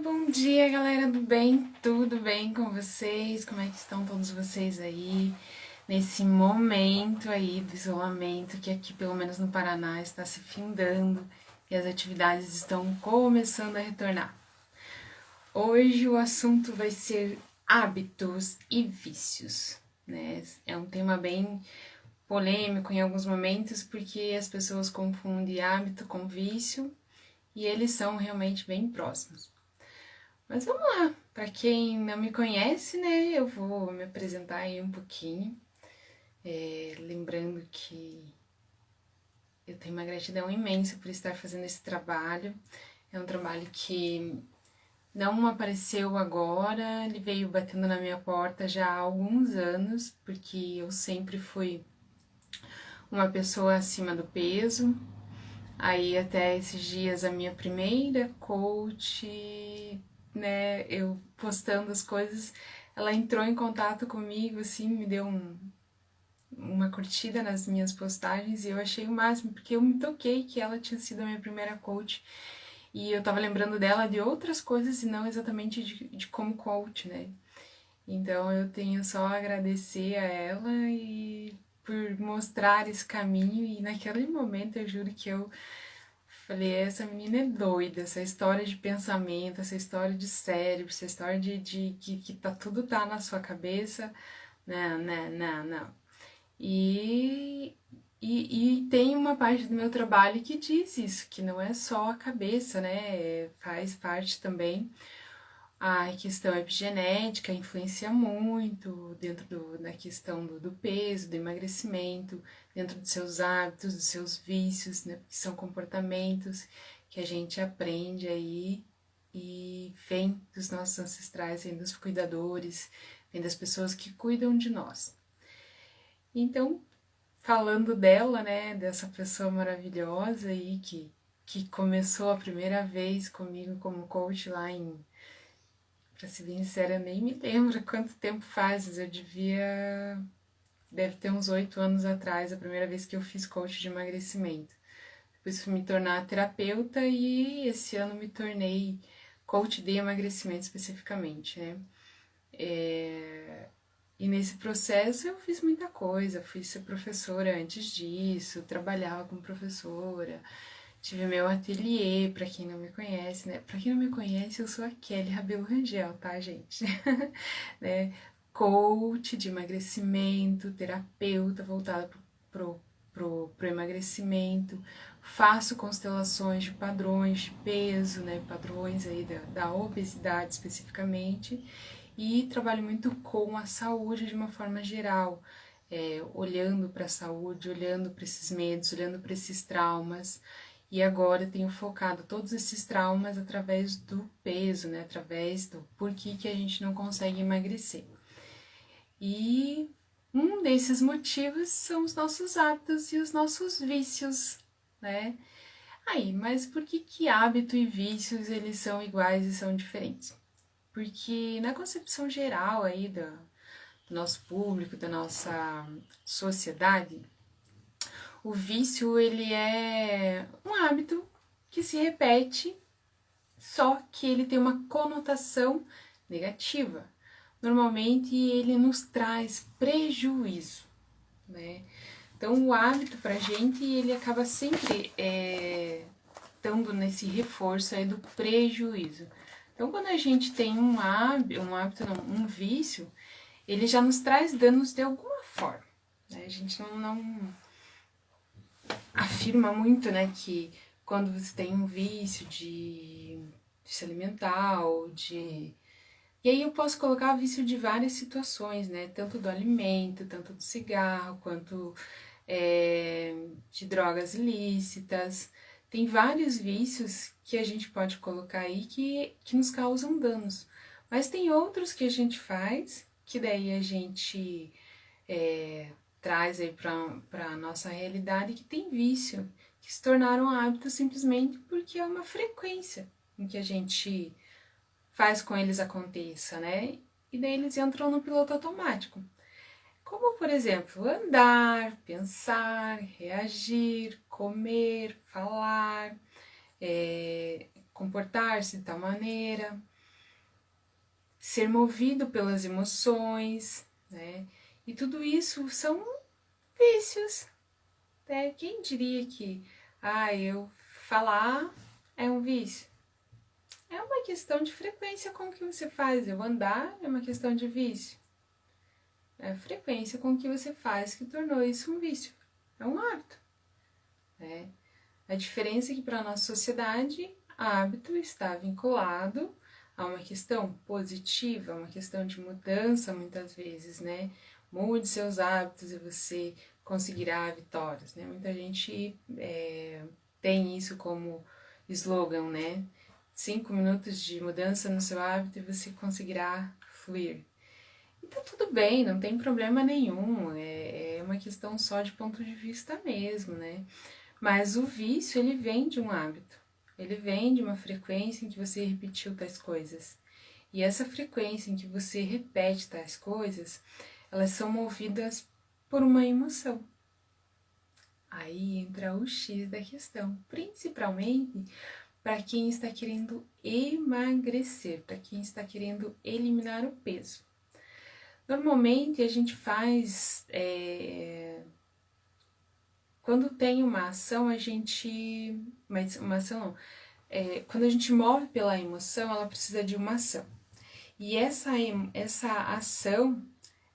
Bom dia, galera do bem, tudo bem com vocês? Como é que estão todos vocês aí, nesse momento aí do isolamento, que aqui, pelo menos no Paraná, está se findando e as atividades estão começando a retornar. Hoje o assunto vai ser hábitos e vícios, né? É um tema bem polêmico em alguns momentos, porque as pessoas confundem hábito com vício, e eles são realmente bem próximos. Mas vamos lá, para quem não me conhece, né, eu vou me apresentar aí um pouquinho, lembrando que eu tenho uma gratidão imensa por estar fazendo esse trabalho. É um trabalho que não apareceu agora, ele veio batendo na minha porta já há alguns anos, porque eu sempre fui uma pessoa acima do peso. Aí até esses dias a minha primeira coach, né, eu postando as coisas, ela entrou em contato comigo, assim, me deu uma curtida nas minhas postagens e eu achei o máximo, porque eu me toquei que ela tinha sido a minha primeira coach e eu tava lembrando dela de outras coisas e não exatamente de como coach, né. Então eu tenho só a agradecer a ela e por mostrar esse caminho, e naquele momento eu juro que eu falei, essa menina é doida, essa história de pensamento, essa história de cérebro, essa história de que tudo tá na sua cabeça. Não, não, não, não. E tem uma parte do meu trabalho que diz isso, que não é só a cabeça, né? Faz parte também a questão epigenética, influencia muito dentro da questão do peso, do emagrecimento, dentro dos seus hábitos, dos seus vícios, né? Que são comportamentos que a gente aprende aí e vem dos nossos ancestrais, vem dos cuidadores, vem das pessoas que cuidam de nós. Então, falando dela, né, dessa pessoa maravilhosa aí que começou a primeira vez comigo como coach lá em, pra ser bem sincera, eu nem me lembro quanto tempo faz, mas deve ter uns 8 anos atrás, a primeira vez que eu fiz coach de emagrecimento. Depois fui me tornar terapeuta e esse ano me tornei coach de emagrecimento especificamente, né. E nesse processo eu fiz muita coisa, fui ser professora antes disso, trabalhava como professora, tive meu ateliê, pra quem não me conhece, né? Pra quem não me conhece, eu sou a Kelly Rabelo Rangel, tá, gente? Né? Coach de emagrecimento, terapeuta voltada pro emagrecimento, faço constelações de padrões de peso, né? Padrões aí da obesidade especificamente, e trabalho muito com a saúde de uma forma geral, olhando para a saúde, olhando para esses medos, olhando para esses traumas. E agora tenho focado todos esses traumas através do peso, né? Através do porquê que a gente não consegue emagrecer. E um desses motivos são os nossos hábitos e os nossos vícios, né? Aí, mas por que hábito e vícios eles são iguais e são diferentes? Porque na concepção geral aí do nosso público, da nossa sociedade, o vício ele é um hábito que se repete, só que ele tem uma conotação negativa. Normalmente ele nos traz prejuízo, né? Então o hábito pra gente ele acaba sempre estando nesse reforço aí do prejuízo. Então quando a gente tem um hábito não, um vício, ele já nos traz danos de alguma forma, né? A gente não afirma muito, né, que quando você tem um vício de se alimentar ou de... E aí eu posso colocar vício de várias situações, né, tanto do alimento, tanto do cigarro, quanto de drogas ilícitas. Tem vários vícios que a gente pode colocar aí que nos causam danos. Mas tem outros que a gente faz, que daí a gente traz aí para a nossa realidade, que tem vício, que se tornaram hábitos simplesmente porque é uma frequência em que a gente faz com eles aconteça, né? E daí eles entram no piloto automático. Como, por exemplo, andar, pensar, reagir, comer, falar, comportar-se de tal maneira, ser movido pelas emoções, né? E tudo isso são vícios, né? Quem diria que, eu falar é um vício? É uma questão de frequência com que você faz. Eu andar é uma questão de vício. É a frequência com que você faz que tornou isso um vício. É um hábito, né? A diferença é que para a nossa sociedade, hábito está vinculado a uma questão positiva, uma questão de mudança muitas vezes, né? Mude seus hábitos e você conseguirá vitórias, né? Muita gente tem isso como slogan, né? 5 minutos de mudança no seu hábito e você conseguirá fluir. E tá tudo bem, não tem problema nenhum, é uma questão só de ponto de vista mesmo, né? Mas o vício, ele vem de um hábito, ele vem de uma frequência em que você repetiu tais coisas. E essa frequência em que você repete tais coisas, elas são movidas por uma emoção. Aí entra o X da questão, principalmente para quem está querendo emagrecer, para quem está querendo eliminar o peso. Normalmente a gente faz, quando tem uma ação, mas uma ação não, quando a gente move pela emoção, ela precisa de uma ação. E essa ação,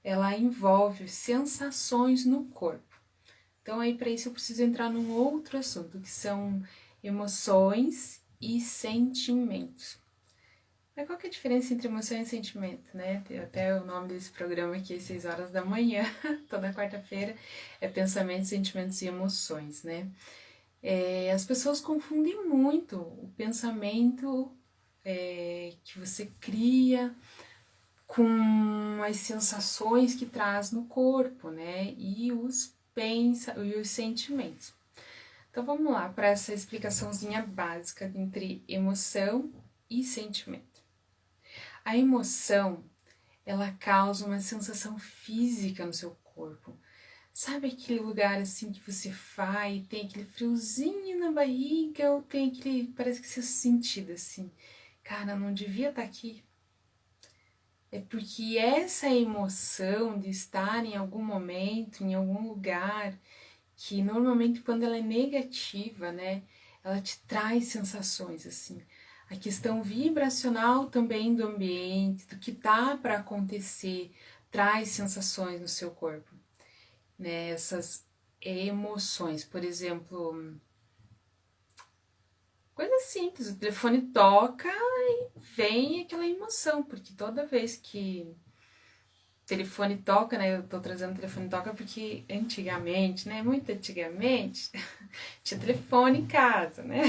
ela envolve sensações no corpo. Então aí para isso eu preciso entrar num outro assunto, que são emoções e sentimentos. Mas qual que é a diferença entre emoção e sentimento, né? Tem até o nome desse programa aqui, às 6 horas da manhã, toda quarta-feira, é pensamentos, sentimentos e emoções, né? As pessoas confundem muito o pensamento que você cria com as sensações que traz no corpo, né? E os sentimentos. Então vamos lá para essa explicaçãozinha básica entre emoção e sentimento. A emoção, ela causa uma sensação física no seu corpo. Sabe aquele lugar assim que você vai e tem aquele friozinho na barriga ou tem aquele, parece que você sentido assim, cara, não devia estar aqui. É porque essa emoção de estar em algum momento, em algum lugar, que normalmente quando ela é negativa, né, ela te traz sensações assim. A questão vibracional também do ambiente, do que tá para acontecer, traz sensações no seu corpo, né? Essas emoções, por exemplo, coisa simples, o telefone toca e vem aquela emoção, porque toda vez que o telefone toca, né? Eu tô trazendo o telefone toca porque antigamente, né? Muito antigamente, tinha telefone em casa, né?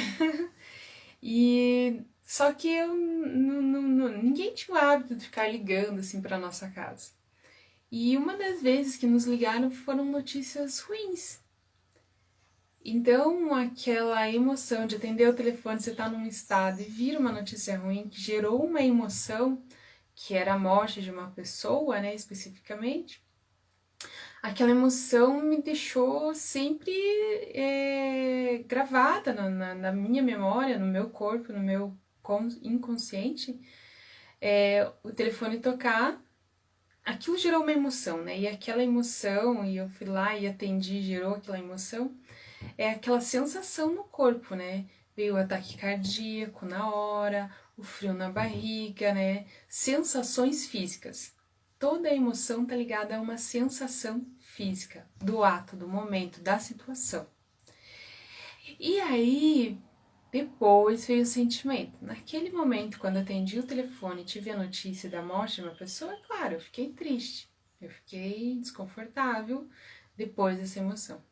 E só que ninguém tinha o hábito de ficar ligando assim para nossa casa. E uma das vezes que nos ligaram foram notícias ruins. Então, aquela emoção de atender o telefone, você tá num estado e vir uma notícia ruim que gerou uma emoção, que era a morte de uma pessoa, né, especificamente, aquela emoção me deixou sempre gravada na minha memória, no meu corpo, no meu inconsciente. O telefone tocar, aquilo gerou uma emoção, né? E aquela emoção, e eu fui lá e atendi, gerou aquela emoção, é aquela sensação no corpo, né? Veio o ataque cardíaco na hora, o frio na barriga, né? Sensações físicas. Toda emoção tá ligada a uma sensação física, do ato, do momento, da situação. E aí, depois veio o sentimento. Naquele momento, quando atendi o telefone e tive a notícia da morte de uma pessoa, claro, eu fiquei triste, eu fiquei desconfortável depois dessa emoção.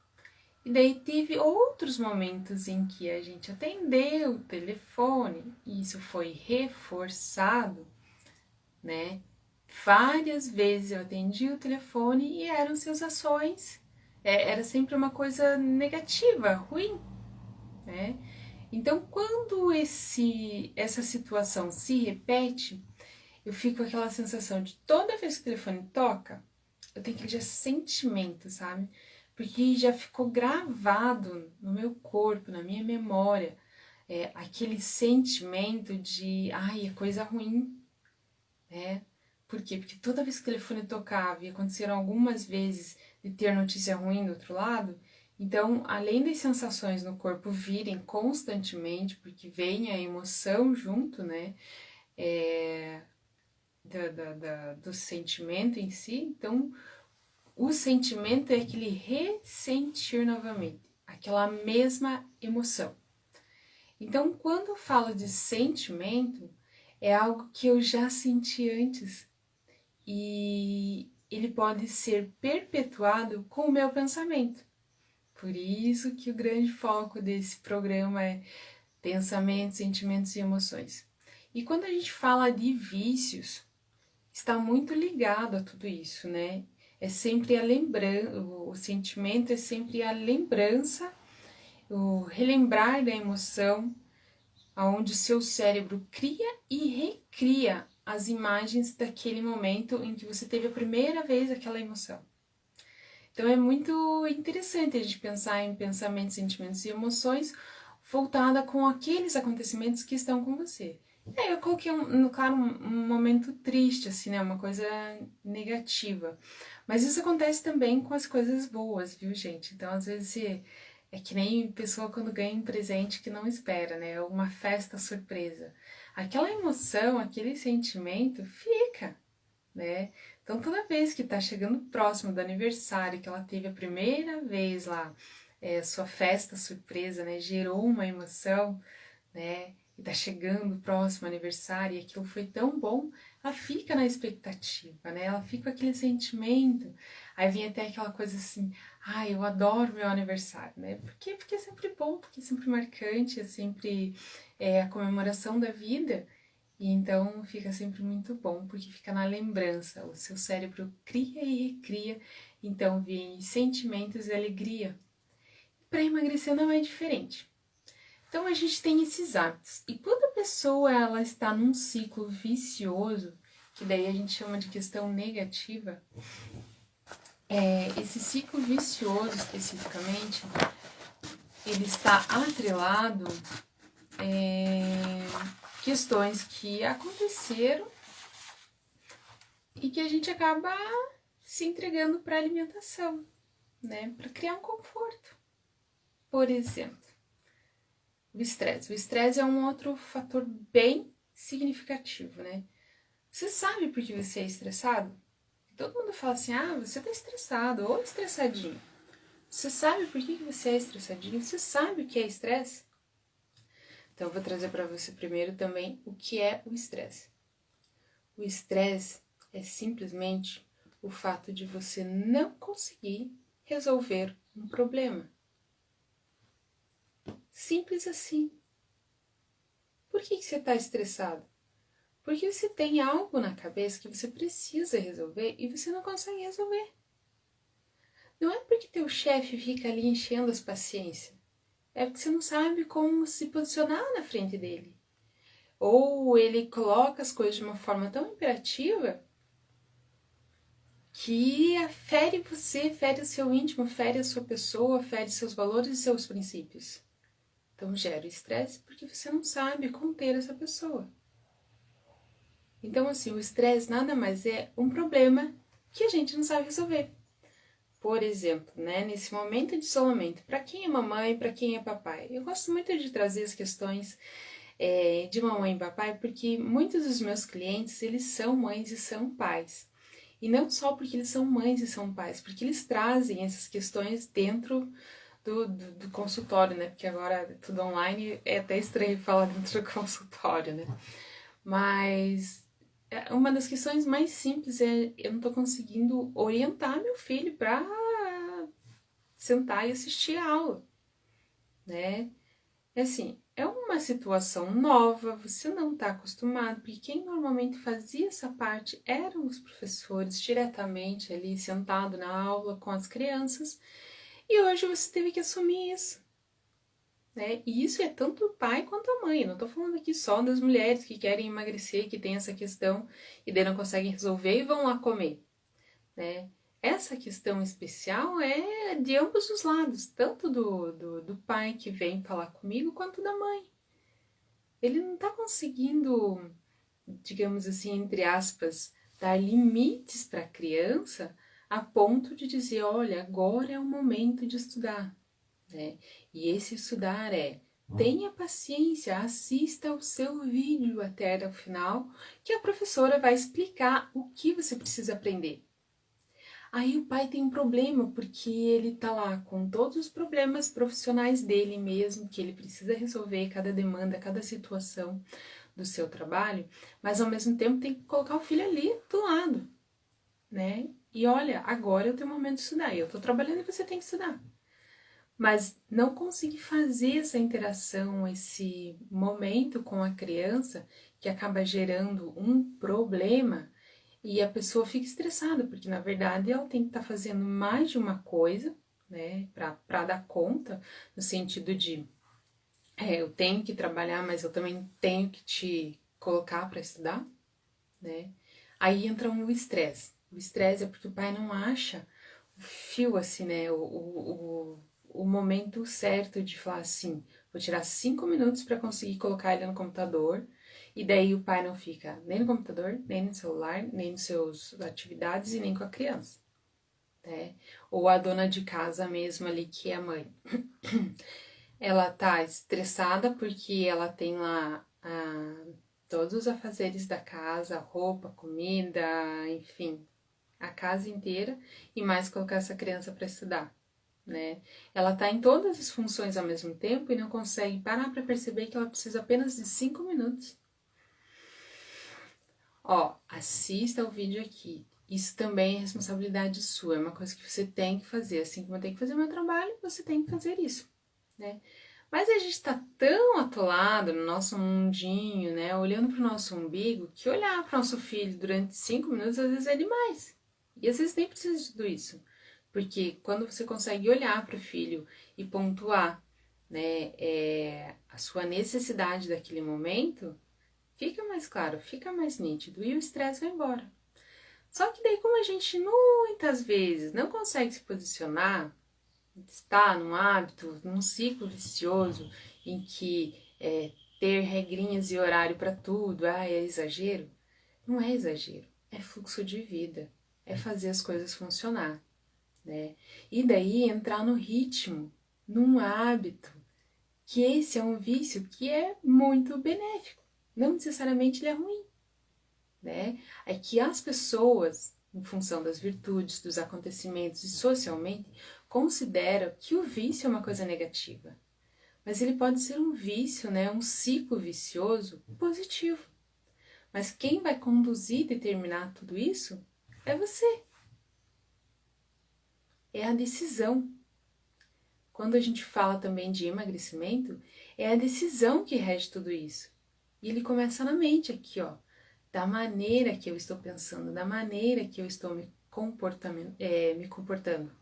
E daí teve outros momentos em que a gente atendeu o telefone e isso foi reforçado, né? Várias vezes eu atendi o telefone e eram sensações, era sempre uma coisa negativa, ruim, né? Então, quando essa situação se repete, eu fico com aquela sensação de toda vez que o telefone toca, eu tenho aquele sentimento, sabe? Porque já ficou gravado no meu corpo, na minha memória, aquele sentimento de, ai, é coisa ruim, né? Por quê? Porque toda vez que o telefone tocava, e aconteceram algumas vezes de ter notícia ruim do outro lado, então, além das sensações no corpo virem constantemente, porque vem a emoção junto, né? Do sentimento em si, então o sentimento é aquele ressentir novamente, aquela mesma emoção. Então, quando eu falo de sentimento, é algo que eu já senti antes e ele pode ser perpetuado com o meu pensamento. Por isso que o grande foco desse programa é pensamentos, sentimentos e emoções. E quando a gente fala de vícios, está muito ligado a tudo isso, né? É sempre a lembrança, o sentimento é sempre a lembrança, o relembrar da emoção, onde o seu cérebro cria e recria as imagens daquele momento em que você teve a primeira vez aquela emoção. Então é muito interessante a gente pensar em pensamentos, sentimentos e emoções voltada com aqueles acontecimentos que estão com você. Eu coloquei, claro, um momento triste, assim, né? Uma coisa negativa. Mas isso acontece também com as coisas boas, viu, gente? Então, às vezes, é que nem pessoa quando ganha um presente que não espera, né? Uma festa surpresa. Aquela emoção, aquele sentimento fica, né? Então, toda vez que tá chegando próximo do aniversário, que ela teve a primeira vez lá, sua festa surpresa, né? Gerou uma emoção, né? E tá chegando o próximo aniversário e aquilo foi tão bom, ela fica na expectativa, né? Ela fica com aquele sentimento. Aí vem até aquela coisa assim, ai, eu adoro meu aniversário, né? Por quê? Porque é sempre bom, porque é sempre marcante, é sempre a comemoração da vida. E então fica sempre muito bom, porque fica na lembrança. O seu cérebro cria e recria, então vem sentimentos e alegria. Para emagrecer não é diferente. Então a gente tem esses hábitos. E quando a pessoa ela está num ciclo vicioso, que daí a gente chama de questão negativa, esse ciclo vicioso especificamente, ele está atrelado questões que aconteceram e que a gente acaba se entregando para alimentação, né? Para criar um conforto. Por exemplo, o estresse. O estresse é um outro fator bem significativo, né? Você sabe por que você é estressado? Todo mundo fala assim, ah, você tá estressado ou estressadinho. Você sabe por que você é estressadinho? Você sabe o que é estresse? Então eu vou trazer para você primeiro também o que é o estresse. O estresse é simplesmente o fato de você não conseguir resolver um problema. Simples assim. Por que você está estressado? Porque você tem algo na cabeça que você precisa resolver e você não consegue resolver. Não é porque teu chefe fica ali enchendo as paciências. É porque você não sabe como se posicionar na frente dele. Ou ele coloca as coisas de uma forma tão imperativa que fere você, fere o seu íntimo, fere a sua pessoa, fere seus valores e seus princípios. Então gera estresse porque você não sabe conter essa pessoa. Então, assim, o estresse nada mais é um problema que a gente não sabe resolver. Por exemplo, né, nesse momento de isolamento, para quem é mamãe, para quem é papai, eu gosto muito de trazer as questões de mamãe e papai, porque muitos dos meus clientes, eles são mães e são pais. E não só porque eles são mães e são pais, porque eles trazem essas questões dentro do consultório, né? Porque agora é tudo online, é até estranho falar dentro do consultório, né? Mas uma das questões mais simples é eu não tô conseguindo orientar meu filho para sentar e assistir a aula, né? É assim, é uma situação nova, você não está acostumado, porque quem normalmente fazia essa parte eram os professores diretamente ali sentado na aula com as crianças, e hoje você teve que assumir isso, né? E isso é tanto o pai quanto a mãe. Eu não tô falando aqui só das mulheres que querem emagrecer, que tem essa questão e daí não conseguem resolver e vão lá comer, né? Essa questão especial é de ambos os lados, tanto do pai que vem falar comigo, quanto da mãe. Ele não está conseguindo, digamos assim, entre aspas, dar limites para a criança a ponto de dizer, olha, agora é o momento de estudar, né? E esse estudar tenha paciência, assista o seu vídeo até o final, que a professora vai explicar o que você precisa aprender. Aí o pai tem um problema, porque ele tá lá com todos os problemas profissionais dele mesmo, que ele precisa resolver, cada demanda, cada situação do seu trabalho, mas ao mesmo tempo tem que colocar o filho ali do lado, né? E olha, agora é o teu momento de estudar, eu tô trabalhando e você tem que estudar. Mas não conseguir fazer essa interação, esse momento com a criança, que acaba gerando um problema, e a pessoa fica estressada, porque na verdade ela tem que estar fazendo mais de uma coisa, né, para dar conta, no sentido de eu tenho que trabalhar, mas eu também tenho que te colocar para estudar, né? Aí entra o estresse. O estresse é porque o pai não acha o fio assim, né? O momento certo de falar assim, vou tirar 5 minutos para conseguir colocar ele no computador, e daí o pai não fica nem no computador, nem no celular, nem nos seus atividades e nem com a criança, né? Ou a dona de casa mesmo ali, que é a mãe. Ela tá estressada porque ela tem lá todos os afazeres da casa, roupa, comida, enfim, a casa inteira, e mais colocar essa criança para estudar, né? Ela tá em todas as funções ao mesmo tempo e não consegue parar para perceber que ela precisa apenas de 5 minutos. Ó, assista o vídeo aqui. Isso também é responsabilidade sua, é uma coisa que você tem que fazer. Assim como eu tenho que fazer o meu trabalho, você tem que fazer isso, né? Mas a gente tá tão atolado no nosso mundinho, né? Olhando pro nosso umbigo, que olhar pro nosso filho durante 5 minutos às vezes é demais. E às vezes nem precisa de tudo isso. Porque quando você consegue olhar pro filho e pontuar, né, a sua necessidade daquele momento, fica mais claro, fica mais nítido e o estresse vai embora. Só que daí, como a gente muitas vezes não consegue se posicionar, está num hábito, num ciclo vicioso em que ter regrinhas e horário para tudo, é exagero. Não é exagero, é fluxo de vida, é fazer as coisas funcionar, né? E daí entrar no ritmo, num hábito, que esse é um vício que é muito benéfico, não necessariamente ele é ruim, né? É que as pessoas, em função das virtudes, dos acontecimentos e socialmente, consideram que o vício é uma coisa negativa. Mas ele pode ser um vício, né? Um ciclo vicioso positivo. Mas quem vai conduzir e determinar tudo isso é você. É a decisão. Quando a gente fala também de emagrecimento, é a decisão que rege tudo isso. E ele começa na mente aqui, ó. Da maneira que eu estou pensando, da maneira que eu estou me comportando.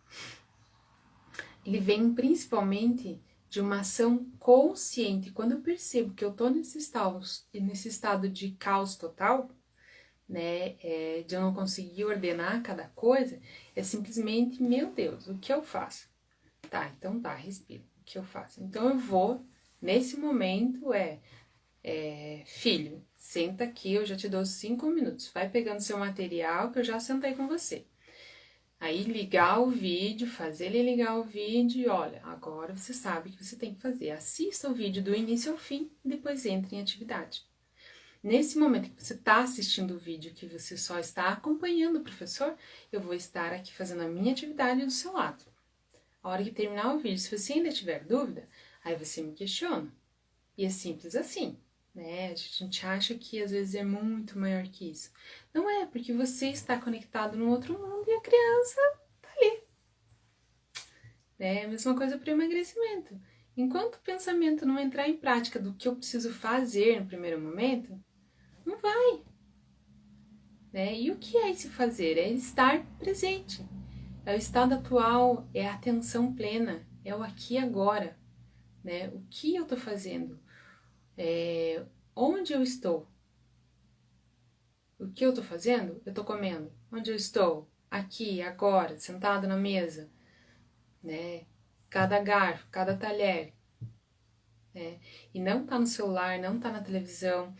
Ele vem principalmente de uma ação consciente. Quando eu percebo que eu estou nesse estado de caos total, né, de eu não conseguir ordenar cada coisa, é simplesmente, meu Deus, o que eu faço? Tá, então tá, respira, o que eu faço? Então eu vou, nesse momento, filho, senta aqui, eu já te dou 5 minutos, vai pegando seu material que eu já sentei com você. Aí ligar o vídeo, fazer ele ligar o vídeo e olha, agora você sabe o que você tem que fazer. Assista o vídeo do início ao fim e depois entre em atividade. Nesse momento que você está assistindo o vídeo, que você só está acompanhando o professor, eu vou estar aqui fazendo a minha atividade do seu lado. A hora que terminar o vídeo, se você ainda tiver dúvida, aí você me questiona. E é simples assim, né? A gente acha que às vezes é muito maior que isso. Não é, porque você está conectado no outro mundo e a criança tá ali. Né? A mesma coisa para o emagrecimento. Enquanto o pensamento não entrar em prática do que eu preciso fazer no primeiro momento, não vai. Né? E o que é esse fazer? É estar presente. É o estado atual, é a atenção plena, é o aqui e agora. Né? O que eu estou fazendo? Onde eu estou? O que eu estou fazendo? Eu estou comendo. Onde eu estou? Aqui, agora, sentado na mesa. Né? Cada garfo, cada talher. né? E não tá no celular, não tá na televisão,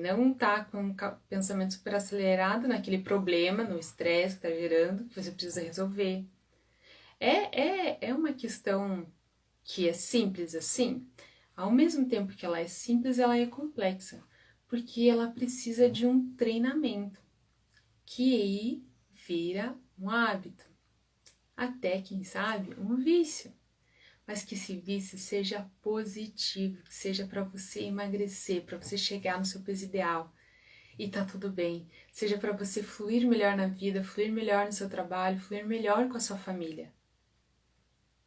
não tá com um pensamento super acelerado naquele problema, no estresse que tá gerando, que você precisa resolver. É uma questão que é simples assim, ao mesmo tempo que ela é simples, ela é complexa, porque ela precisa de um treinamento, que aí vira um hábito, até, quem sabe, um vício. Mas que esse vício seja positivo, que seja para você emagrecer, para você chegar no seu peso ideal. E tá tudo bem. Seja para você fluir melhor na vida, fluir melhor no seu trabalho, fluir melhor com a sua família.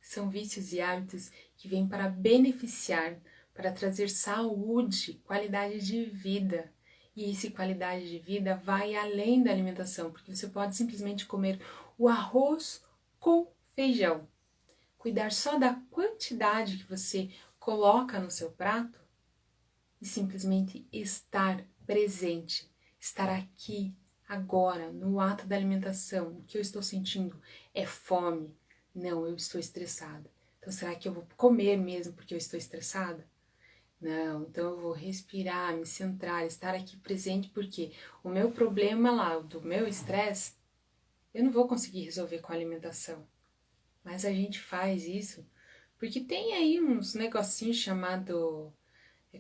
São vícios e hábitos que vêm para beneficiar, para trazer saúde, qualidade de vida. E essa qualidade de vida vai além da alimentação, porque você pode simplesmente comer o arroz com feijão. Cuidar só da quantidade que você coloca no seu prato e simplesmente estar presente, estar aqui, agora, no ato da alimentação. O que eu estou sentindo é fome. Não, eu estou estressada. Então, será que eu vou comer mesmo porque eu estou estressada? Não, então eu vou respirar, me centrar, estar aqui presente, porque o meu problema lá, do meu estresse, eu não vou conseguir resolver com a alimentação. Mas a gente faz isso porque tem aí uns negocinhos chamado,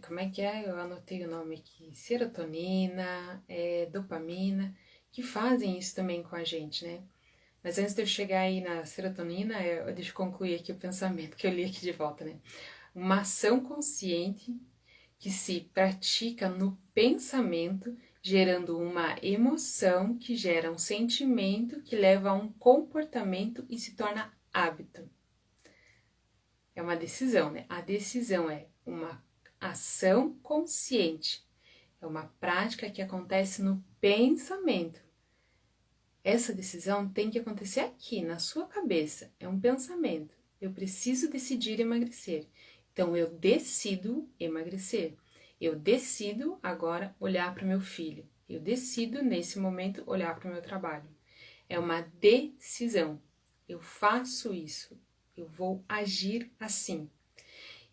como é que é? Eu anotei o nome aqui, serotonina, dopamina, que fazem isso também com a gente, né? Mas antes de eu chegar aí na serotonina, deixa eu concluir aqui o pensamento que eu li aqui de volta, né? Uma ação consciente que se pratica no pensamento, gerando uma emoção que gera um sentimento que leva a um comportamento e se torna hábito. É uma decisão, né? A decisão é uma ação consciente. É uma prática que acontece no pensamento. Essa decisão tem que acontecer aqui, na sua cabeça. É um pensamento. Eu preciso decidir emagrecer. Então, eu decido emagrecer. Eu decido agora olhar para o meu filho. Eu decido, nesse momento, olhar para o meu trabalho. É uma decisão. Eu faço isso. Eu vou agir assim.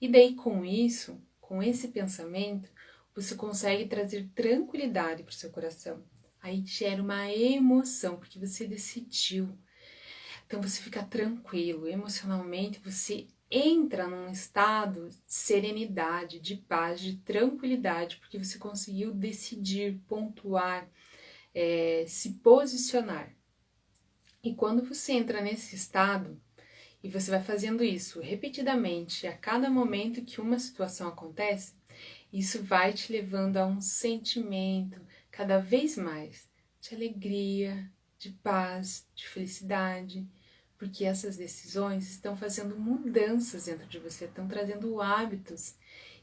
E daí, com isso, com esse pensamento, você consegue trazer tranquilidade para o seu coração. Aí gera uma emoção, porque você decidiu. Então você fica tranquilo, emocionalmente você entra num estado de serenidade, de paz, de tranquilidade, porque você conseguiu decidir, pontuar, se posicionar. E quando você entra nesse estado, e você vai fazendo isso repetidamente, a cada momento que uma situação acontece, isso vai te levando a um sentimento cada vez mais de alegria, de paz, de felicidade, porque essas decisões estão fazendo mudanças dentro de você, estão trazendo hábitos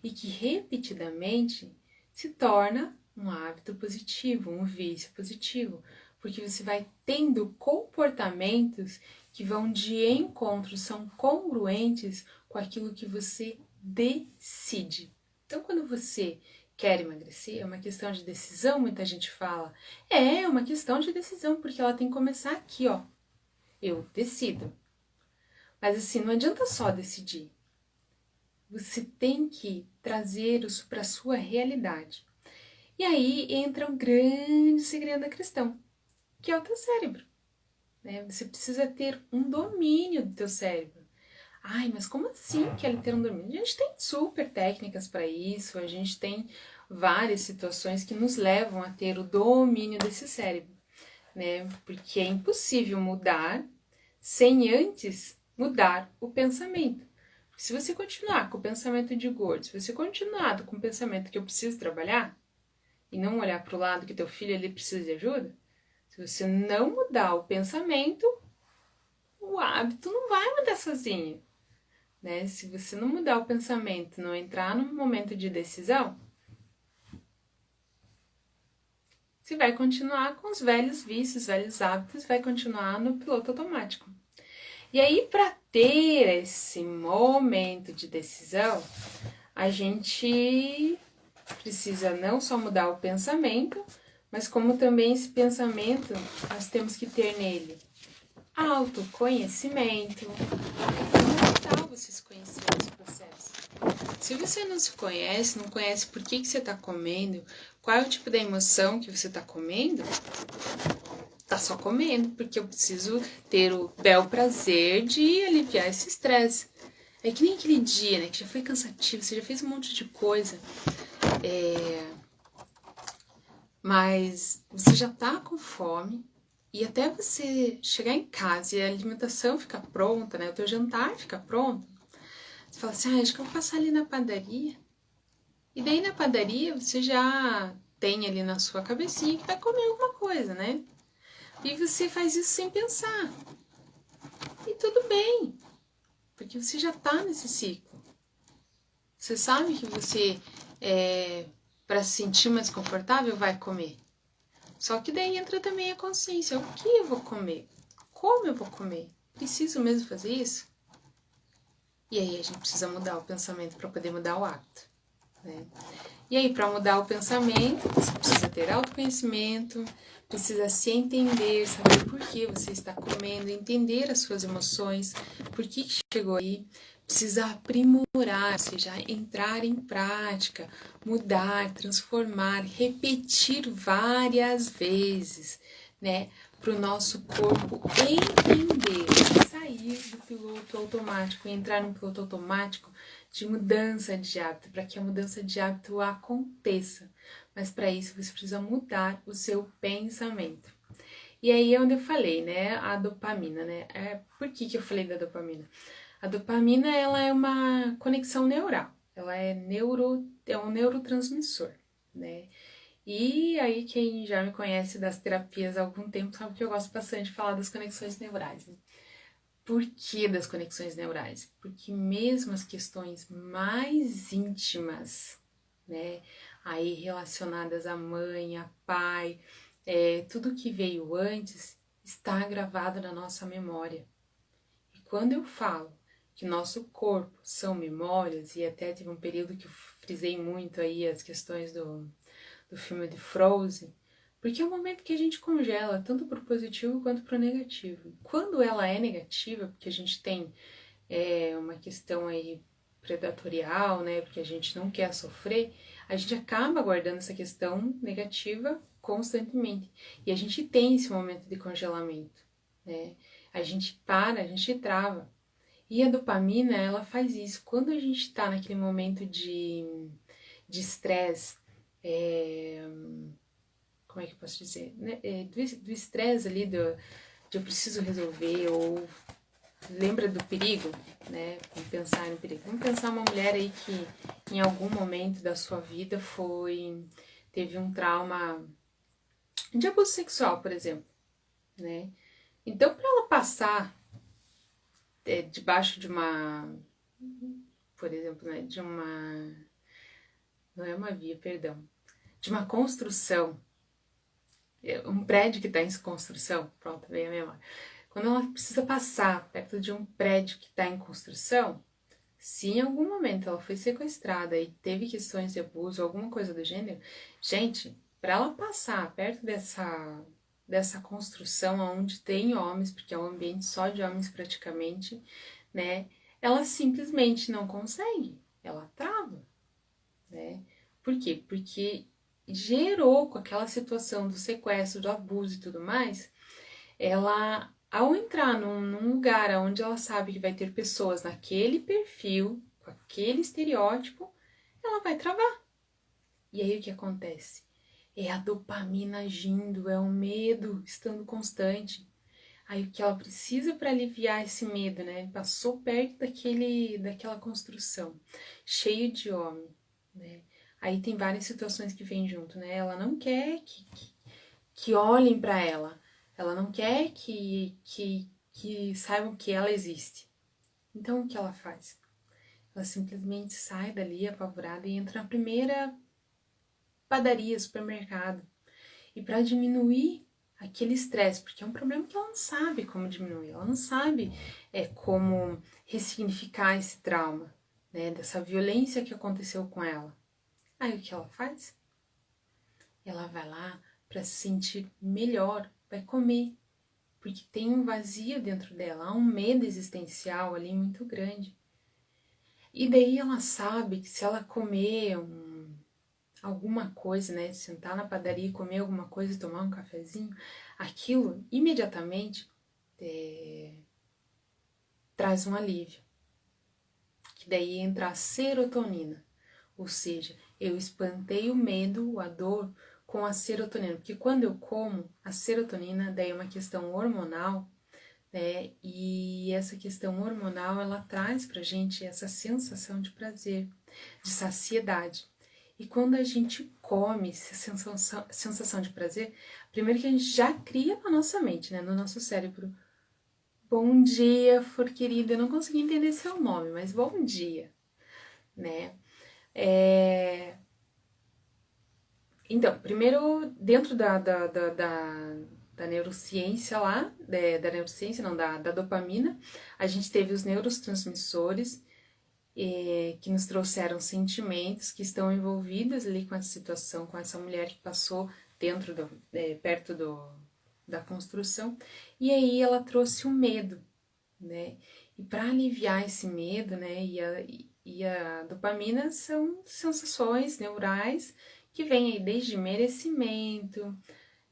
e que repetidamente se torna um hábito positivo, um vício positivo, porque você vai tendo comportamentos que vão de encontro, são congruentes com aquilo que você decide. Então, quando você quer emagrecer, é uma questão de decisão, muita gente fala. É uma questão de decisão, porque ela tem que começar aqui, ó. Eu decido. Mas assim, não adianta só decidir. Você tem que trazer isso para a sua realidade. E aí entra um grande segredo da questão, que é o teu cérebro. Né? Você precisa ter um domínio do teu cérebro. Ai, mas como assim que ele ter um domínio? A gente tem super técnicas para isso, a gente tem várias situações que nos levam a ter o domínio desse cérebro, né? Porque é impossível mudar sem antes mudar o pensamento. Porque se você continuar com o pensamento de gordo, se você continuar com o pensamento que eu preciso trabalhar, e não olhar para o lado que teu filho ele precisa de ajuda, se você não mudar o pensamento, o hábito não vai mudar sozinho. Né? Se você não mudar o pensamento, não entrar num momento de decisão, você vai continuar com os velhos vícios, velhos hábitos, vai continuar no piloto automático. E aí, para ter esse momento de decisão, a gente precisa não só mudar o pensamento, mas como também esse pensamento, nós temos que ter nele autoconhecimento. É fundamental você se conhecer nesse processo. Se você não se conhece, não conhece por que você está comendo, qual é o tipo da emoção que você está comendo, tá só comendo, porque eu preciso ter o bel prazer de aliviar esse estresse. É que nem aquele dia, né, que já foi cansativo, você já fez um monte de coisa, mas você já tá com fome, e até você chegar em casa e a alimentação ficar pronta, né, o teu jantar ficar pronto, você fala assim, acho que eu vou passar ali na padaria. E daí na padaria você já tem ali na sua cabecinha que vai comer alguma coisa, né? E você faz isso sem pensar. E tudo bem, porque você já tá nesse ciclo. Você sabe que você, para se sentir mais confortável, vai comer. Só que daí entra também a consciência. O que eu vou comer? Como eu vou comer? Preciso mesmo fazer isso? E aí a gente precisa mudar o pensamento para poder mudar o hábito, né? E aí, para mudar o pensamento, você precisa ter autoconhecimento, precisa se entender, saber por que você está comendo, entender as suas emoções, por que chegou aí, precisa aprimorar, ou seja, entrar em prática, mudar, transformar, repetir várias vezes, né? Para o nosso corpo entender, sair do piloto automático e entrar no piloto automático de mudança de hábito, para que a mudança de hábito aconteça. Mas para isso você precisa mudar o seu pensamento. E aí é onde eu falei, né, a dopamina, né? Por que eu falei da dopamina? A dopamina, ela é uma conexão neural. Ela é um neurotransmissor, né? E aí quem já me conhece das terapias há algum tempo sabe que eu gosto bastante de falar das conexões neurais, né? Por que das conexões neurais? Porque mesmo as questões mais íntimas, né, aí relacionadas à mãe, a pai, tudo que veio antes está gravado na nossa memória. E quando eu falo que nosso corpo são memórias, e até teve um período que eu frisei muito aí as questões do filme de Frozen, porque é o momento que a gente congela, tanto para o positivo quanto para o negativo. Quando ela é negativa, porque a gente tem uma questão aí predatorial, né, porque a gente não quer sofrer, a gente acaba guardando essa questão negativa constantemente. E a gente tem esse momento de congelamento, né? A gente para, a gente trava. E a dopamina, ela faz isso. Quando a gente está naquele momento de estresse, como é que eu posso dizer? Né? Do estresse ali, de eu preciso resolver, ou lembra do perigo, né? Vamos pensar no perigo. Vamos pensar uma mulher aí que em algum momento da sua vida teve um trauma de abuso sexual, por exemplo, né? Então, para ela passar debaixo de uma, por exemplo, né, não é uma via, perdão, de uma construção, um prédio que está em construção, pronto, veio a memória. Quando ela precisa passar perto de um prédio que está em construção, se em algum momento ela foi sequestrada e teve questões de abuso, alguma coisa do gênero, gente, para ela passar perto dessa construção onde tem homens, porque é um ambiente só de homens praticamente, né? Ela simplesmente não consegue, ela trava, né? Por quê? Porque gerou com aquela situação do sequestro, do abuso e tudo mais, ela, ao entrar num lugar onde ela sabe que vai ter pessoas naquele perfil, com aquele estereótipo, ela vai travar. E aí o que acontece? É a dopamina agindo, é o medo estando constante. Aí o que ela precisa para aliviar esse medo, né? Passou perto daquela construção, cheio de homem, né? Aí tem várias situações que vêm junto, né? Ela não quer que olhem para ela. Ela não quer que saibam que ela existe. Então o que ela faz? Ela simplesmente sai dali apavorada e entra na primeira padaria, supermercado. E para diminuir aquele estresse, porque é um problema que ela não sabe como diminuir, ela não sabe como ressignificar esse trauma, né, dessa violência que aconteceu com ela. Aí o que ela faz? Ela vai lá para se sentir melhor, vai comer, porque tem um vazio dentro dela, há um medo existencial ali muito grande. E daí ela sabe que se ela comer alguma coisa, né, sentar na padaria e comer alguma coisa e tomar um cafezinho, aquilo imediatamente traz um alívio. Que daí entra a serotonina, ou seja, eu espantei o medo, a dor com a serotonina, porque quando eu como, a serotonina daí é uma questão hormonal, né, e essa questão hormonal, ela traz pra gente essa sensação de prazer, de saciedade. E quando a gente come essa sensação de prazer, primeiro que a gente já cria na nossa mente, né, no nosso cérebro, bom dia, for querida, eu não consegui entender seu nome, mas bom dia, né? Então, primeiro, dentro da neurociência lá, da neurociência, não, da dopamina, a gente teve os neurotransmissores que nos trouxeram sentimentos que estão envolvidos ali com essa situação, com essa mulher que passou perto da construção, e aí ela trouxe o medo, né? E para aliviar esse medo, né, e a dopamina são sensações neurais que vêm aí desde merecimento,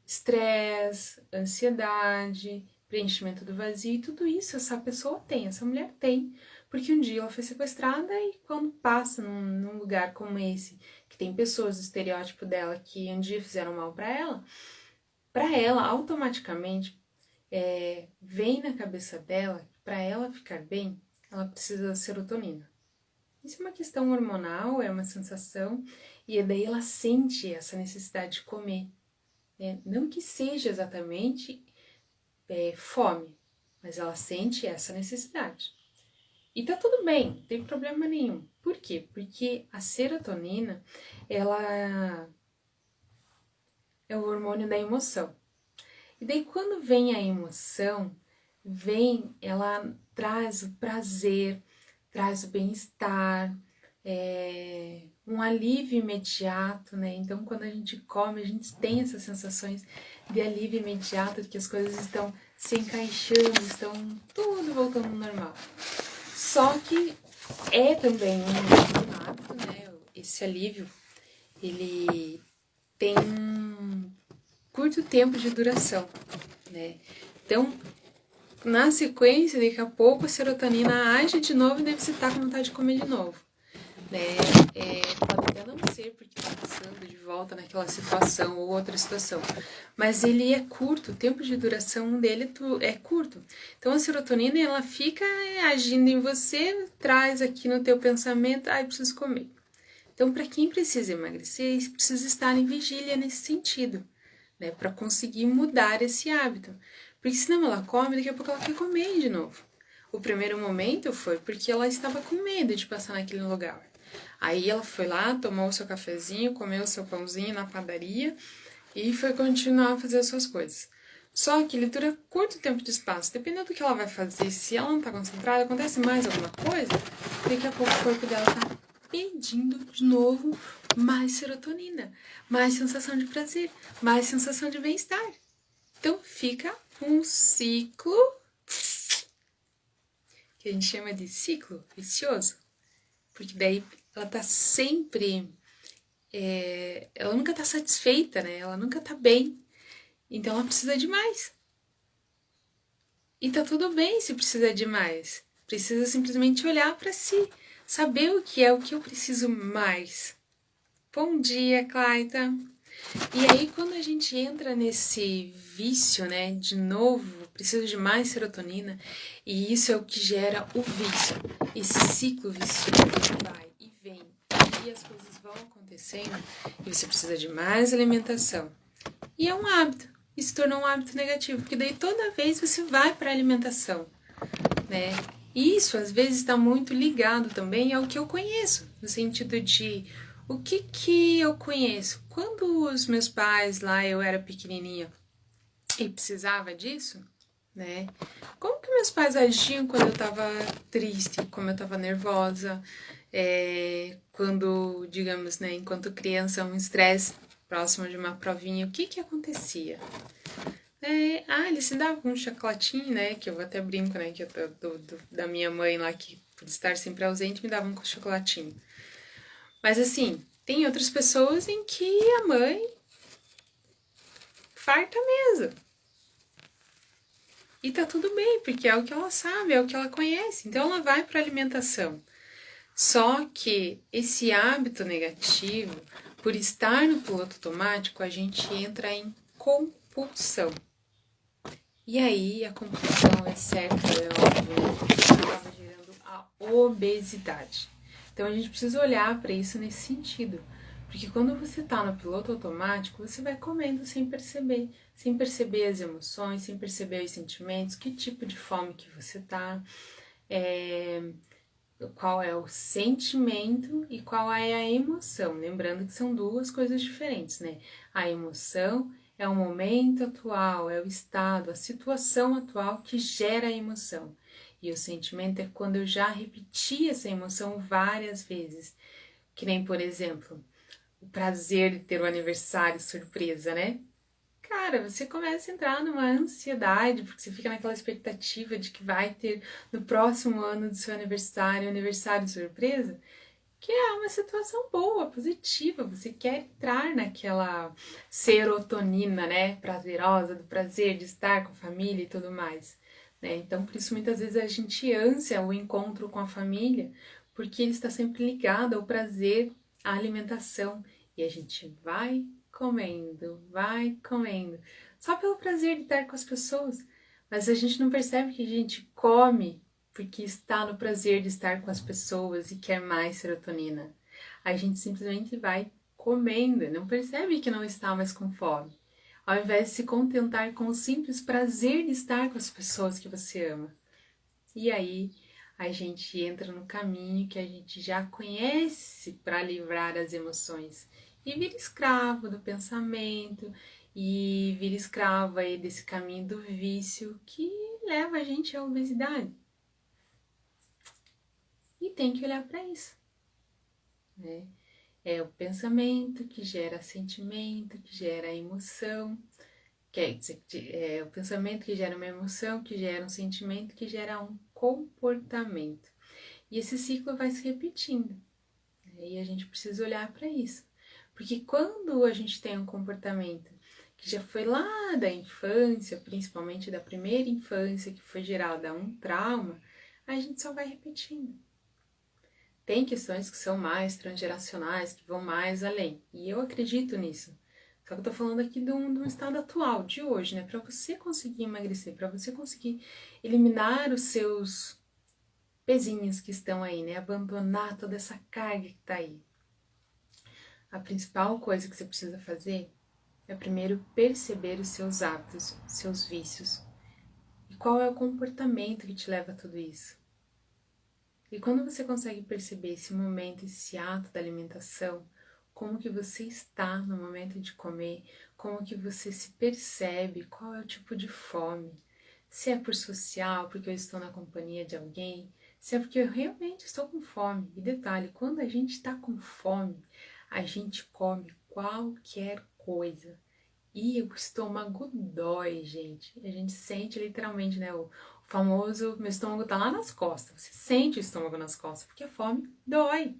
estresse, ansiedade, preenchimento do vazio, e tudo isso essa pessoa tem, essa mulher tem, porque um dia ela foi sequestrada e quando passa num lugar como esse, que tem pessoas do estereótipo dela que um dia fizeram mal para ela automaticamente vem na cabeça dela que para ela ficar bem, ela precisa da serotonina. Isso é uma questão hormonal, é uma sensação, e daí ela sente essa necessidade de comer. Não que seja exatamente fome, mas ela sente essa necessidade. E tá tudo bem, não tem problema nenhum. Por quê? Porque a serotonina, ela é o hormônio da emoção. E daí quando vem a emoção, ela traz o prazer, traz o bem-estar, um alívio imediato, né? Então quando a gente come, a gente tem essas sensações de alívio imediato, de que as coisas estão se encaixando, estão tudo voltando ao normal. Só que é também um hábito, né? Esse alívio, ele tem um curto tempo de duração, né? Então, na sequência, daqui a pouco a serotonina age de novo e deve você estar com vontade de comer de novo, né? Pode até não ser porque está passando de volta naquela situação ou outra situação, mas ele é curto, o tempo de duração dele é curto. Então a serotonina, ela fica agindo em você, traz aqui no teu pensamento, preciso comer. Então, para quem precisa emagrecer, precisa estar em vigília nesse sentido, né, para conseguir mudar esse hábito. Porque senão ela come, daqui a pouco ela quer comer de novo. O primeiro momento foi porque ela estava com medo de passar naquele lugar. Aí ela foi lá, tomou o seu cafezinho, comeu o seu pãozinho na padaria e foi continuar a fazer as suas coisas. Só que ele dura curto tempo de espaço. Dependendo do que ela vai fazer, se ela não está concentrada, acontece mais alguma coisa, daqui a pouco o corpo dela está pedindo de novo mais serotonina, mais sensação de prazer, mais sensação de bem-estar. Então fica um ciclo que a gente chama de ciclo vicioso, porque daí ela tá sempre, ela nunca tá satisfeita, né? Ela nunca tá bem, então ela precisa de mais. E tá tudo bem se precisa de mais, precisa simplesmente olhar para si, saber o que eu preciso mais. Bom dia, Clayton! E aí, quando a gente entra nesse vício, né, de novo, preciso de mais serotonina, e isso é o que gera o vício, esse ciclo vicioso que vai e vem, e as coisas vão acontecendo, e você precisa de mais alimentação. E é um hábito, e se tornou um hábito negativo, porque daí toda vez você vai para a alimentação, né? E isso, às vezes, está muito ligado também ao que eu conheço, no sentido de o que eu conheço? Quando os meus pais lá, eu era pequenininha e precisava disso, né? Como que meus pais agiam quando eu tava triste, como eu tava nervosa, quando, digamos, né, enquanto criança, um estresse próximo de uma provinha, o que acontecia? Eles se davam um chocolatinho, né? Que eu até brinco, né? Que eu, da minha mãe lá, que por estar sempre ausente, me dava um chocolatinho. Mas assim, tem outras pessoas em que a mãe farta mesmo. E tá tudo bem, porque é o que ela sabe, é o que ela conhece. Então ela vai para alimentação. Só que esse hábito negativo, por estar no piloto automático, a gente entra em compulsão. E aí a compulsão é certa, é óbvio, né? Acaba gerando a obesidade. Então a gente precisa olhar para isso nesse sentido. Porque quando você está no piloto automático, você vai comendo sem perceber as emoções, sem perceber os sentimentos, que tipo de fome que você tá, qual é o sentimento e qual é a emoção. Lembrando que são duas coisas diferentes, né? A emoção é o momento atual, é o estado, a situação atual que gera a emoção. E o sentimento é quando eu já repeti essa emoção várias vezes. Que nem, por exemplo, o prazer de ter o aniversário surpresa, né? Cara, você começa a entrar numa ansiedade, porque você fica naquela expectativa de que vai ter no próximo ano do seu aniversário, aniversário surpresa, que é uma situação boa, positiva. Você quer entrar naquela serotonina, né? Prazerosa, do prazer de estar com a família e tudo mais. Né? Então, por isso, muitas vezes a gente ansia o encontro com a família, porque ele está sempre ligado ao prazer, à alimentação. E a gente vai comendo, só pelo prazer de estar com as pessoas. Mas a gente não percebe que a gente come porque está no prazer de estar com as pessoas e quer mais serotonina. A gente simplesmente vai comendo, não percebe que não está mais com fome. Ao invés de se contentar com o simples prazer de estar com as pessoas que você ama. E aí a gente entra no caminho que a gente já conhece para livrar as emoções e vira escravo do pensamento e vira escravo aí desse caminho do vício que leva a gente à obesidade. E tem que olhar para isso, né? É o pensamento que gera sentimento, que gera emoção, é o pensamento que gera uma emoção, que gera um sentimento, que gera um comportamento. E esse ciclo vai se repetindo. Né? E a gente precisa olhar para isso. Porque quando a gente tem um comportamento que já foi lá da infância, principalmente da primeira infância, que foi gerado a um trauma, a gente só vai repetindo. Tem questões que são mais transgeracionais, que vão mais além. E eu acredito nisso. Só que eu tô falando aqui de um estado atual, de hoje, né? Para você conseguir emagrecer, para você conseguir eliminar os seus pezinhos que estão aí, né? Abandonar toda essa carga que tá aí. A principal coisa que você precisa fazer é primeiro perceber os seus hábitos, seus vícios. E qual é o comportamento que te leva a tudo isso. E quando você consegue perceber esse momento, esse ato da alimentação, como que você está no momento de comer, como que você se percebe, qual é o tipo de fome, se é por social, porque eu estou na companhia de alguém, se é porque eu realmente estou com fome. E detalhe, quando a gente está com fome, a gente come qualquer coisa. E o estômago dói, gente. A gente sente literalmente, né? O famoso, meu estômago tá lá nas costas. Você sente o estômago nas costas, porque a fome dói.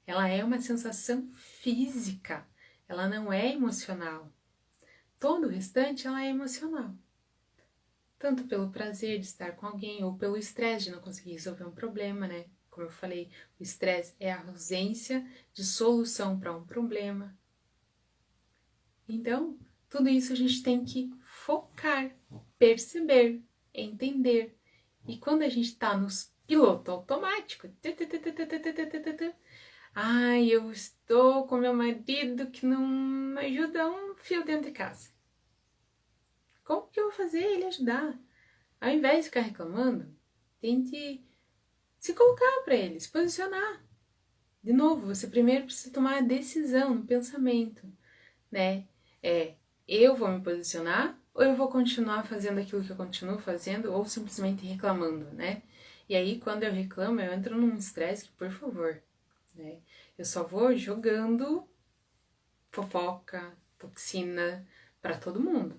Ela é uma sensação física, ela não é emocional. Todo o restante, ela é emocional. Tanto pelo prazer de estar com alguém, ou pelo estresse de não conseguir resolver um problema, né? Como eu falei, o estresse é a ausência de solução para um problema. Então, tudo isso a gente tem que focar, perceber, entender. E quando a gente está nos piloto automático, ai, eu estou com meu marido que não ajuda um fio dentro de casa. Como que eu vou fazer ele ajudar? Ao invés de ficar reclamando, tente se colocar para ele, se posicionar. De novo, você primeiro precisa tomar a decisão no pensamento, né? Eu vou me posicionar ou eu vou continuar fazendo aquilo que eu continuo fazendo ou simplesmente reclamando, né? E aí, quando eu reclamo, eu entro num estresse que, por favor, né? Eu só vou jogando fofoca, toxina para todo mundo,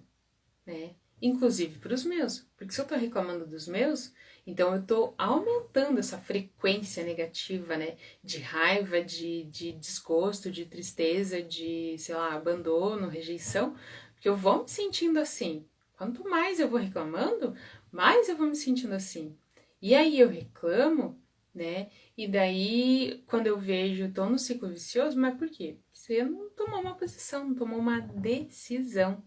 né? Inclusive para os meus, porque se eu tô reclamando dos meus, então eu tô aumentando essa frequência negativa, né? De raiva, de desgosto, de tristeza, de, sei lá, abandono, rejeição, porque eu vou me sentindo assim. Quanto mais eu vou reclamando, mais eu vou me sentindo assim. E aí eu reclamo, né? E daí, quando eu vejo, tô no ciclo vicioso, mas por quê? Porque você não tomou uma posição, não tomou uma decisão,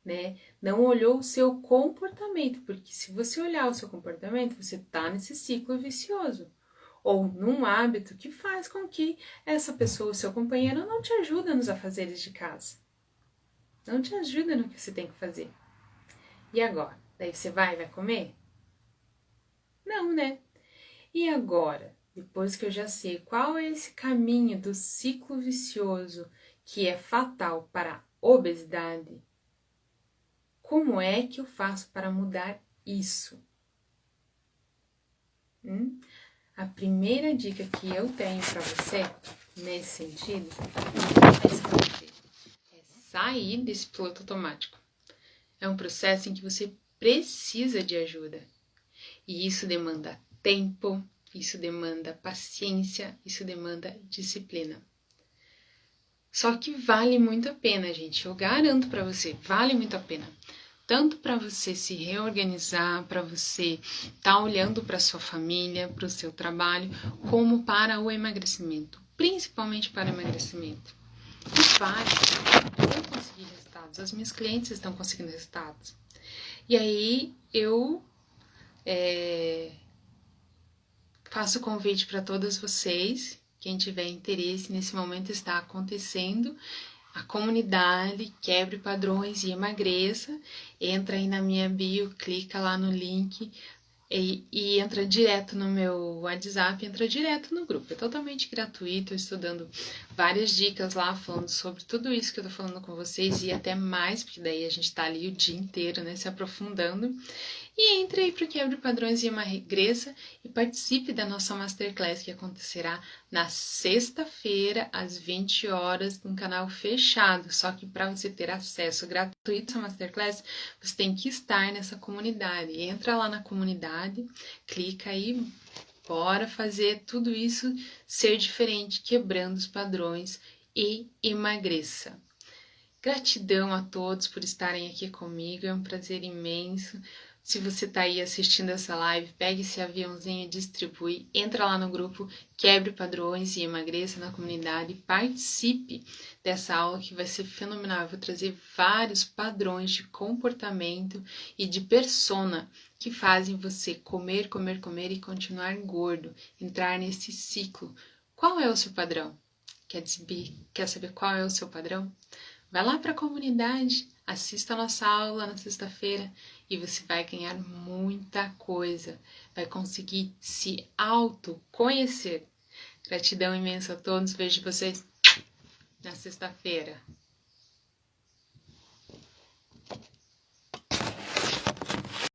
né? Não olhou o seu comportamento, porque se você olhar o seu comportamento, você tá nesse ciclo vicioso. Ou num hábito que faz com que essa pessoa, o seu companheiro, não te ajuda nos afazeres de casa. Não te ajuda no que você tem que fazer. E agora? Daí você vai comer? Não, né? E agora? Depois que eu já sei qual é esse caminho do ciclo vicioso que é fatal para a obesidade, como é que eu faço para mudar isso? A primeira dica que eu tenho para você, nesse sentido, é sair desse piloto automático. É um processo em que você precisa de ajuda. E isso demanda tempo, isso demanda paciência, isso demanda disciplina. Só que vale muito a pena, gente. Eu garanto para você, vale muito a pena. Tanto para você se reorganizar, para você estar olhando para sua família, para o seu trabalho, como para o emagrecimento, principalmente para o emagrecimento. E vale, eu consegui resultados, as minhas clientes estão conseguindo resultados. E aí eu faço convite para todas vocês, quem tiver interesse, nesse momento está acontecendo a comunidade Quebre Padrões e Emagreça. Entra aí na minha bio, clica lá no link e entra direto no meu WhatsApp, entra direto no grupo. É totalmente gratuito, eu estou dando várias dicas lá, falando sobre tudo isso que eu tô falando com vocês e até mais, porque daí a gente tá ali o dia inteiro, né, se aprofundando. E entre aí para o Quebre Padrões e Emagreça e participe da nossa Masterclass que acontecerá na sexta-feira, às 20 horas, num canal fechado. Só que para você ter acesso gratuito à Masterclass, você tem que estar nessa comunidade. Entra lá na comunidade, clica aí, bora fazer tudo isso ser diferente, quebrando os padrões e emagreça. Gratidão a todos por estarem aqui comigo, é um prazer imenso. Se você está aí assistindo essa live, pegue esse aviãozinho e distribui. Entra lá no grupo Quebre Padrões e Emagreça na comunidade. Participe dessa aula que vai ser fenomenal. Eu vou trazer vários padrões de comportamento e de persona que fazem você comer, comer, comer e continuar gordo. Entrar nesse ciclo. Qual é o seu padrão? Quer saber qual é o seu padrão? Vai lá para a comunidade, assista a nossa aula na sexta-feira e você vai ganhar muita coisa. Vai conseguir se autoconhecer. Gratidão imensa a todos. Vejo vocês na sexta-feira.